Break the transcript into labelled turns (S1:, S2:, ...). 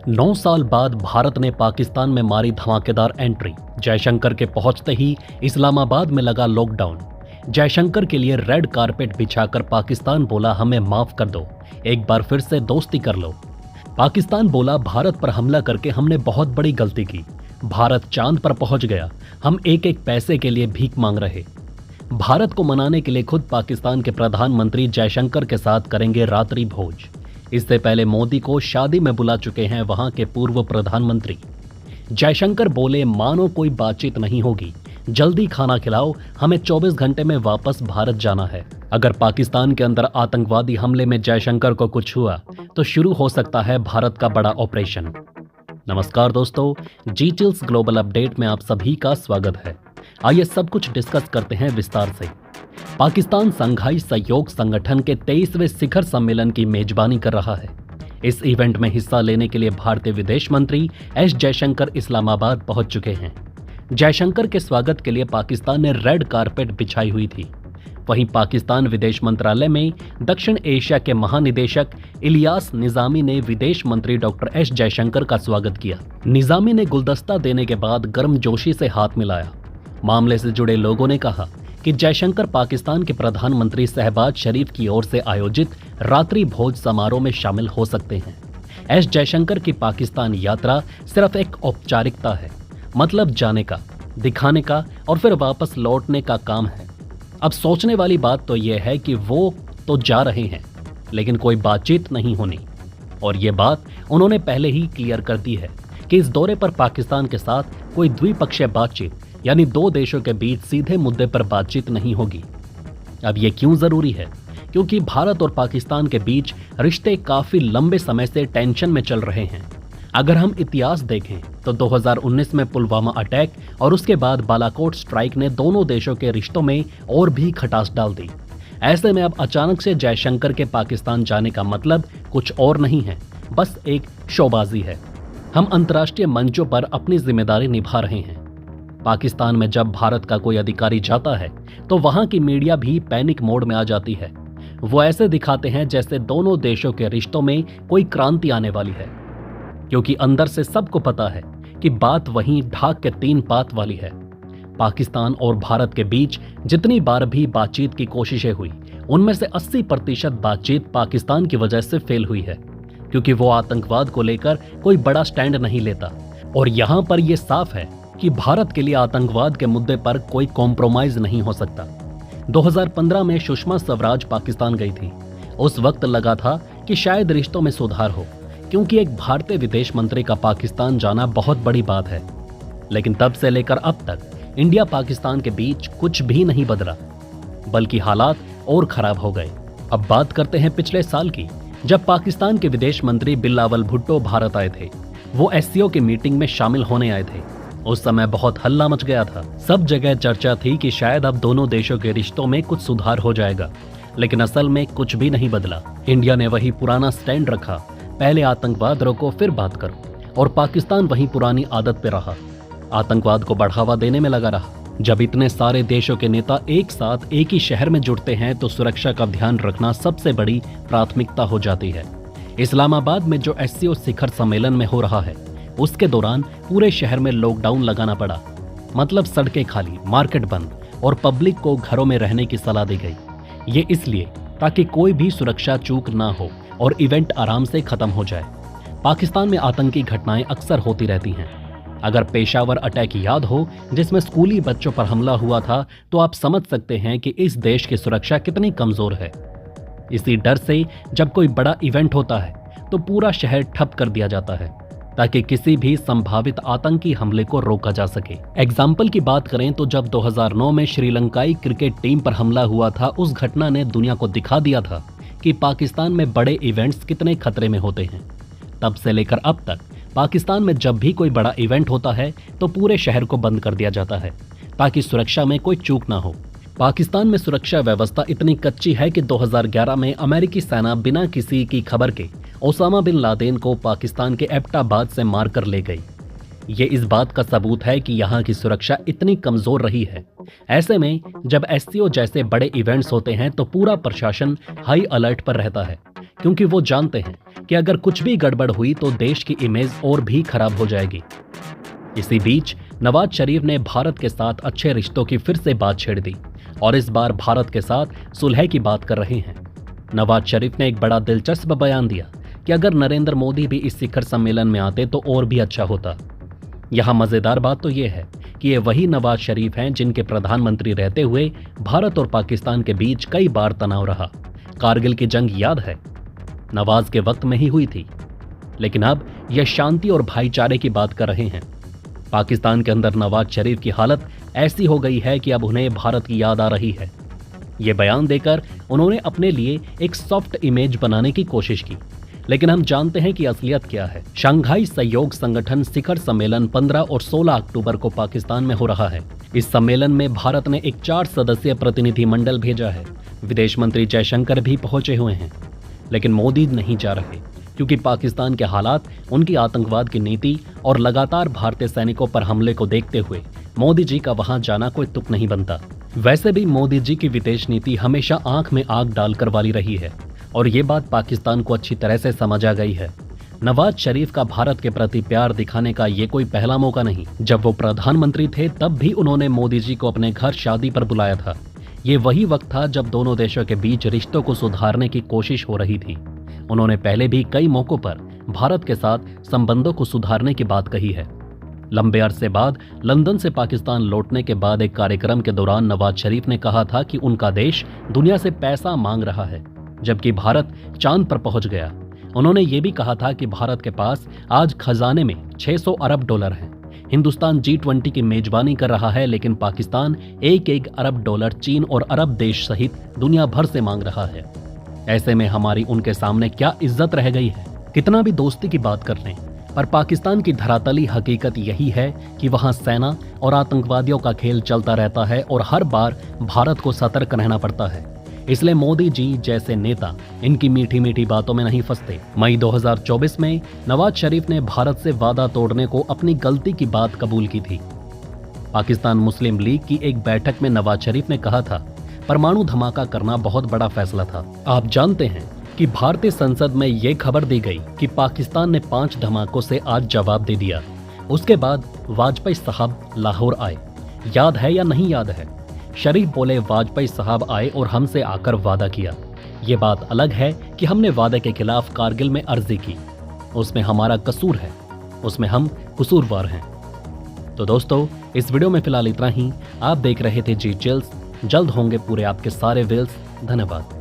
S1: 9 साल बाद भारत ने पाकिस्तान में मारी धमाकेदार एंट्री। जयशंकर के पहुंचते ही इस्लामाबाद में लगा लॉकडाउन। जयशंकर के लिए रेड कारपेट बिछाकर पाकिस्तान बोला हमें माफ कर दो, एक बार फिर से दोस्ती कर लो। पाकिस्तान बोला भारत पर हमला करके हमने बहुत बड़ी गलती की, भारत चांद पर पहुंच गया, हम एक एक पैसे के लिए भीख मांग रहे। भारत को मनाने के लिए खुद पाकिस्तान के प्रधानमंत्री जयशंकर के साथ करेंगे रात्रि भोज। इससे पहले मोदी को शादी में बुला चुके हैं वहां के पूर्व प्रधानमंत्री। जयशंकर बोले मानो कोई बातचीत नहीं होगी, जल्दी खाना खिलाओ, हमें 24 घंटे में वापस भारत जाना है। अगर पाकिस्तान के अंदर आतंकवादी हमले में जयशंकर को कुछ हुआ तो शुरू हो सकता है भारत का बड़ा ऑपरेशन। नमस्कार दोस्तों, जी चिल्स ग्लोबल अपडेट में आप सभी का स्वागत है। आइए सब कुछ डिस्कस करते हैं विस्तार से। पाकिस्तान संघाई सहयोग संगठन के 23वें शिखर सम्मेलन की मेजबानी कर रहा है। इस इवेंट में हिस्सा लेने के लिए भारतीय विदेश मंत्री एस जयशंकर इस्लामाबाद पहुंच चुके हैं। जयशंकर के स्वागत के लिए पाकिस्तान ने रेड कारपेट बिछाई हुई थी। वहीं पाकिस्तान विदेश मंत्रालय में दक्षिण एशिया के महानिदेशक इलियास निजामी ने विदेश मंत्री डॉक्टर एस जयशंकर का स्वागत किया। निजामी ने गुलदस्ता देने के बाद गर्मजोशी से हाथ मिलाया। मामले से जुड़े लोगों ने कहा कि जयशंकर पाकिस्तान के प्रधानमंत्री शहबाज शरीफ की ओर से आयोजित रात्रि भोज समारोह में शामिल हो सकते हैं। एस जयशंकर की पाकिस्तान यात्रा सिर्फ एक औपचारिकता है, मतलब जाने का, दिखाने का और फिर वापस लौटने का काम है। अब सोचने वाली बात तो यह है कि वो तो जा रहे हैं लेकिन कोई बातचीत नहीं होनी, और ये बात उन्होंने पहले ही क्लियर कर दी है कि इस दौरे पर पाकिस्तान के साथ कोई द्विपक्षीय बातचीत यानी दो देशों के बीच सीधे मुद्दे पर बातचीत नहीं होगी। अब ये क्यों जरूरी है? क्योंकि भारत और पाकिस्तान के बीच रिश्ते काफी लंबे समय से टेंशन में चल रहे हैं। अगर हम इतिहास देखें तो 2019 में पुलवामा अटैक और उसके बाद बालाकोट स्ट्राइक ने दोनों देशों के रिश्तों में और भी खटास डाल दी। ऐसे में अब अचानक से जयशंकर के पाकिस्तान जाने का मतलब कुछ और नहीं है, बस एक शोबाजी है। हम अंतर्राष्ट्रीय मंचों पर अपनी जिम्मेदारी निभा रहे हैं। पाकिस्तान में जब भारत का कोई अधिकारी जाता है तो वहां की मीडिया भी पैनिक मोड में आ जाती है। वो ऐसे दिखाते हैं जैसे दोनों देशों के रिश्तों में कोई क्रांति आने वाली है, क्योंकि अंदर से सबको पता है कि बात वहीं ढाक के 3 पात वाली है। पाकिस्तान और भारत के बीच जितनी बार भी बातचीत की कोशिशें हुई उनमें से 80% बातचीत पाकिस्तान की वजह से फेल हुई है, क्योंकि वो आतंकवाद को लेकर कोई बड़ा स्टैंड नहीं लेता। और यहां पर यह साफ है कि भारत के लिए आतंकवाद के मुद्दे पर कोई कॉम्प्रोमाइज नहीं हो सकता। 2015 में सुषमा स्वराज पाकिस्तान गई थी। उस वक्त लगा था कि शायद रिश्तों में सुधार हो, क्योंकि एक भारतीय विदेश मंत्री का पाकिस्तान जाना बहुत बड़ी बात है। लेकिन तब से लेकर अब तक इंडिया पाकिस्तान के बीच कुछ भी नहीं बदला, बल्कि हालात और खराब हो गए। अब बात करते हैं पिछले साल की, जब पाकिस्तान के विदेश मंत्री बिलावल भुट्टो भारत आए थे। वो एससीओ की मीटिंग में शामिल होने आए थे। उस समय बहुत हल्ला मच गया था। सब जगह चर्चा थी कि शायद अब दोनों देशों के रिश्तों में कुछ सुधार हो जाएगा, लेकिन असल में कुछ भी नहीं बदला। इंडिया ने वही पुराना स्टैंड रखा, पहले आतंकवाद रोको फिर बात करो, और पाकिस्तान वही पुरानी आदत पे रहा, आतंकवाद को बढ़ावा देने में लगा रहा। जब इतने सारे देशों के नेता एक साथ एक ही शहर में जुड़ते हैं तो सुरक्षा का ध्यान रखना सबसे बड़ी प्राथमिकता हो जाती है। इस्लामाबाद में जो एससीओ शिखर सम्मेलन में हो रहा है, उसके दौरान पूरे शहर में लॉकडाउन लगाना पड़ा। मतलब सड़कें खाली, मार्केट बंद और पब्लिक को घरों में रहने की सलाह दी गई। ये इसलिए ताकि कोई भी सुरक्षा चूक ना हो और इवेंट आराम से खत्म हो जाए। पाकिस्तान में आतंकी घटनाएं अक्सर होती रहती हैं। अगर पेशावर अटैक याद हो, जिसमें स्कूली बच्चों पर हमला हुआ था, तो आप समझ सकते हैं कि इस देश की सुरक्षा कितनी कमजोर है। इसी डर से जब कोई बड़ा इवेंट होता है तो पूरा शहर ठप कर दिया जाता है, ताकि किसी भी संभावित आतंकी हमले को रोका जा सके। एग्जाम्पल की बात करें तो जब 2009 में श्रीलंकाई क्रिकेट टीम पर हमला हुआ था, उस घटना ने दुनिया को दिखा दिया था कि पाकिस्तान में बड़े इवेंट्स कितने खतरे में होते हैं। तब से लेकर अब तक पाकिस्तान में जब भी कोई बड़ा इवेंट होता है तो पूरे शहर को बंद कर दिया जाता है, ताकि सुरक्षा में कोई चूक ना हो। पाकिस्तान में सुरक्षा व्यवस्था इतनी कच्ची है कि 2011 में अमेरिकी सेना बिना किसी की खबर के ओसामा बिन लादेन को पाकिस्तान के एबटाबाद से मारकर ले गई। ये इस बात का सबूत है कि यहाँ की सुरक्षा इतनी कमजोर रही है। ऐसे में जब एससीओ जैसे बड़े इवेंट्स होते हैं तो पूरा प्रशासन हाई अलर्ट पर रहता है, क्योंकि वो जानते हैं कि अगर कुछ भी गड़बड़ हुई तो देश की इमेज और भी खराब हो जाएगी। इसी बीच नवाज शरीफ ने भारत के साथ अच्छे रिश्तों की फिर से बात छेड़ दी और इस बार भारत के साथ सुलह की बात कर रहे हैं। नवाज शरीफ ने एक बड़ा दिलचस्प बयान दिया कि अगर नरेंद्र मोदी भी इस शिखर सम्मेलन में आते तो और भी अच्छा होता। यहाँ मजेदार बात तो यह है कि ये वही नवाज शरीफ हैं जिनके प्रधानमंत्री रहते हुए भारत और पाकिस्तान के बीच कई बार तनाव रहा। कारगिल की जंग याद है, नवाज के वक्त में ही हुई थी, लेकिन अब यह शांति और भाईचारे की बात कर रहे हैं। पाकिस्तान के अंदर नवाज शरीफ की हालत ऐसी हो गई है कि अब उन्हें भारत की याद आ रही है। ये बयान देकर उन्होंने अपने लिए एक सॉफ्ट इमेज बनाने की कोशिश की, लेकिन हम जानते हैं कि असलियत क्या है। शंघाई सहयोग संगठन शिखर सम्मेलन 15 और 16 अक्टूबर को पाकिस्तान में हो रहा है। इस सम्मेलन में भारत ने एक 4 सदस्यीय प्रतिनिधिमंडल भेजा है। विदेश मंत्री जयशंकर भी पहुंचे हुए हैं, लेकिन मोदी नहीं जा रहे क्योंकि पाकिस्तान के हालात, उनकी आतंकवाद की नीति और लगातार भारतीय सैनिकों पर हमले को देखते हुए मोदी जी का वहां जाना कोई तुक नहीं बनता। वैसे भी मोदी जी की विदेश नीति हमेशा आंख में आग डालकर वाली रही है और ये बात पाकिस्तान को अच्छी तरह से समझ आ गई है। नवाज शरीफ का भारत के प्रति प्यार दिखाने का ये कोई पहला मौका नहीं। जब वो प्रधानमंत्री थे तब भी उन्होंने मोदी जी को अपने घर शादी पर बुलाया था। ये वही वक्त था जब दोनों देशों के बीच रिश्तों को सुधारने की कोशिश हो रही थी। उन्होंने पहले भी कई मौकों पर भारत के साथ संबंधों को सुधारने की बात कही है। लंबे अरसे बाद लंदन से पाकिस्तान लौटने के बाद एक कार्यक्रम के दौरान नवाज शरीफ ने कहा था कि उनका देश दुनिया से पैसा मांग रहा है, जबकि भारत चांद पर पहुंच गया। उन्होंने ये भी कहा था कि भारत के पास आज खजाने में 600 अरब डॉलर हैं। हिंदुस्तान G20 की मेजबानी कर रहा है, लेकिन पाकिस्तान 1-1 अरब डॉलर चीन और अरब देश सहित दुनिया भर से मांग रहा है। ऐसे में हमारी उनके सामने क्या इज्जत रह गई है? कितना भी दोस्ती की बात कर लें, पर पाकिस्तान की धरातली हकीकत यही है कि वहां सेना और आतंकवादियों का खेल चलता रहता है और हर बार भारत को सतर्क रहना पड़ता है। इसलिए मोदी जी जैसे नेता इनकी मीठी मीठी बातों में नहीं फंसते। मई 2024 में नवाज शरीफ ने भारत से वादा तोड़ने को अपनी गलती की बात कबूल की थी। पाकिस्तान मुस्लिम लीग की एक बैठक में नवाज शरीफ ने कहा था, परमाणु धमाका करना बहुत बड़ा फैसला था। आप जानते हैं कि भारतीय संसद में ये खबर दी गई कि पाकिस्तान ने 5 धमाकों से आज जवाब दे दिया। उसके बाद वाजपेयी साहब लाहौर आए, याद है या नहीं याद है? शरीफ बोले वाजपेयी साहब आए और हमसे आकर वादा किया। ये बात अलग है कि हमने वादे के खिलाफ कारगिल में अर्जी की, उसमें हमारा कसूर है, उसमें हम कसूरवार हैं। तो दोस्तों, इस वीडियो में फिलहाल इतना ही। आप देख रहे थे जी चिल्स। जल्द होंगे पूरे आपके सारे वील्स। धन्यवाद।